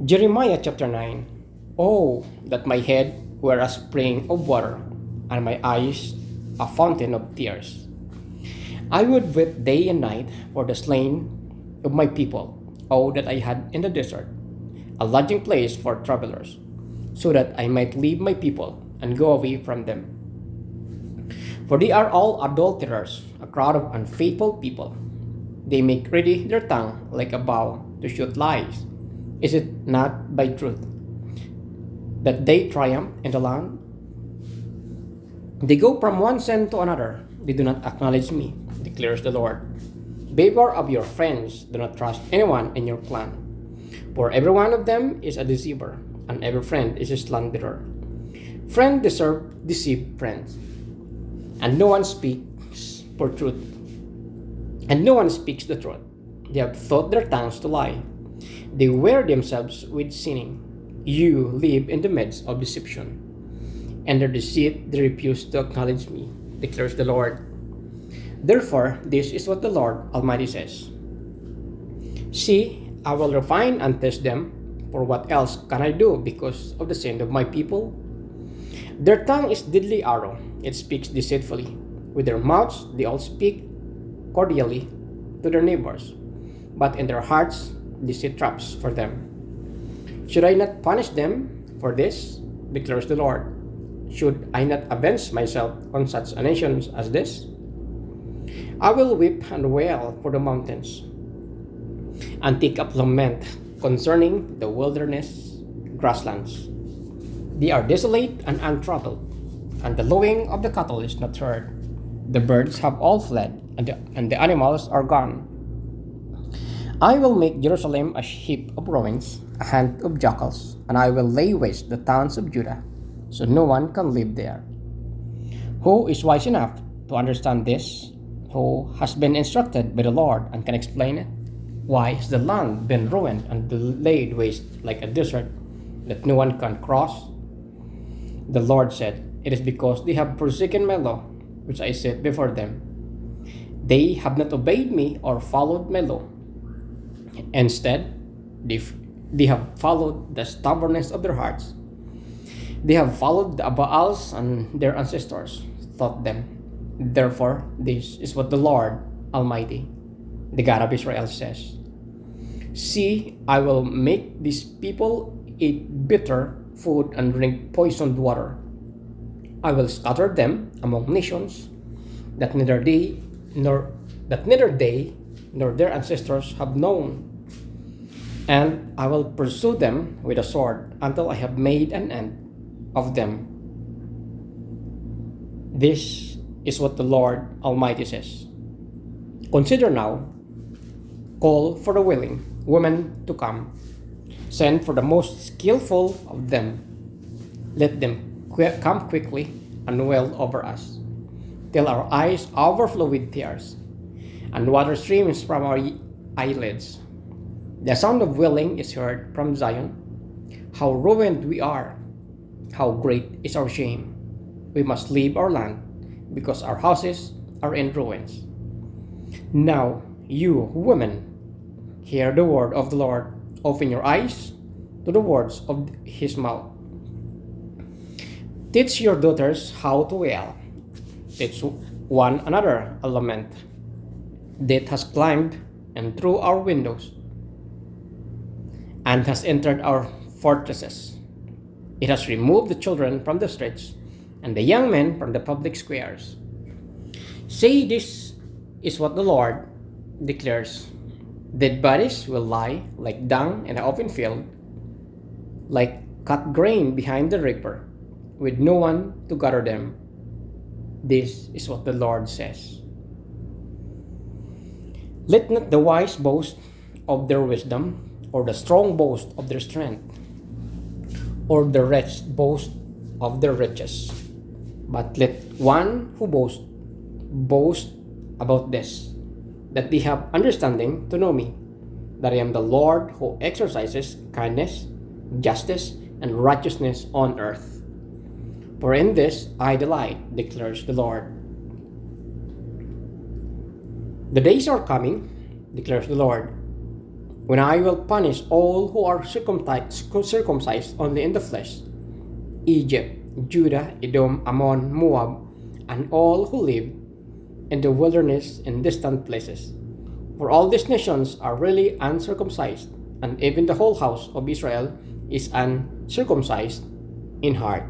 Jeremiah chapter 9. Oh, that my head were a spring of water, and my eyes a fountain of tears. I would weep day and night for the slain of my people. Oh, that I had in the desert a lodging place for travelers, so that I might leave my people and go away from them. For they are all adulterers, a crowd of unfaithful people. They make ready their tongue like a bow to shoot lies. Is it not by truth that they triumph in the land? They go from one sin to another. They do not acknowledge me, declares the Lord. Beware of your friends. Do not trust anyone in your clan. For every one of them is a deceiver, and every friend is a slanderer. Friend deserve deceive friends, and no one speaks for truth. And no one speaks the truth. They have taught their tongues to lie. They wear themselves with sinning. You live in the midst of deception. And their deceit they refuse to acknowledge me, declares the Lord. Therefore, this is what the Lord Almighty says. See, I will refine and test them, for what else can I do because of the sin of my people? Their tongue is deadly arrow, it speaks deceitfully. With their mouths they all speak cordially to their neighbors, but in their hearts they set traps for them. Should I not punish them for this? Declares the Lord. Should I not avenge myself on such a nation as this? I will weep and wail for the mountains, and take up lament concerning the wilderness grasslands. They are desolate and untroubled, and the lowing of the cattle is not heard. The birds have all fled, and the animals are gone. I will make Jerusalem a heap of ruins, a haunt of jackals, and I will lay waste the towns of Judah, so no one can live there. Who is wise enough to understand this? Who has been instructed by the Lord and can explain it? Why has the land been ruined and laid waste like a desert that no one can cross? The Lord said, it is because they have forsaken my law, which I set before them. They have not obeyed me or followed my law. Instead, they have followed the stubbornness of their hearts. They have followed the Baals and their ancestors taught them. Therefore, this is what the Lord Almighty, the God of Israel, says. See, I will make these people eat bitter food and drink poisoned water. I will scatter them among nations that neither they nor their ancestors have known. And I will pursue them with a sword until I have made an end of them. This is what the Lord Almighty says. Consider now, call for the willing women to come. Send for the most skillful of them. Let them come quickly and wail over us, till our eyes overflow with tears, and water streams from our eyelids. The sound of wailing is heard from Zion. How ruined we are! How great is our shame! We must leave our land, because our houses are in ruins. Now, you women, hear the word of the Lord. Open your eyes to the words of his mouth. Teach your daughters how to wail. Teach one another a lament. Death has climbed and through our windows and has entered our fortresses. It has removed the children from the streets and the young men from the public squares. Say, this is what the Lord declares. Dead bodies will lie like dung in the open field, like cut grain behind the reaper, with no one to gather them. This is what the Lord says. Let not the wise boast of their wisdom, or the strong boast of their strength, or the rich boast of their riches. But let one who boast about this, that they have understanding to know me, that I am the Lord who exercises kindness, justice, and righteousness on earth. For in this I delight, declares the Lord. The days are coming, declares the Lord, when I will punish all who are circumcised only in the flesh, Egypt, Judah, Edom, Ammon, Moab, and all who live in the wilderness in distant places. For all these nations are really uncircumcised, and even the whole house of Israel is uncircumcised in heart.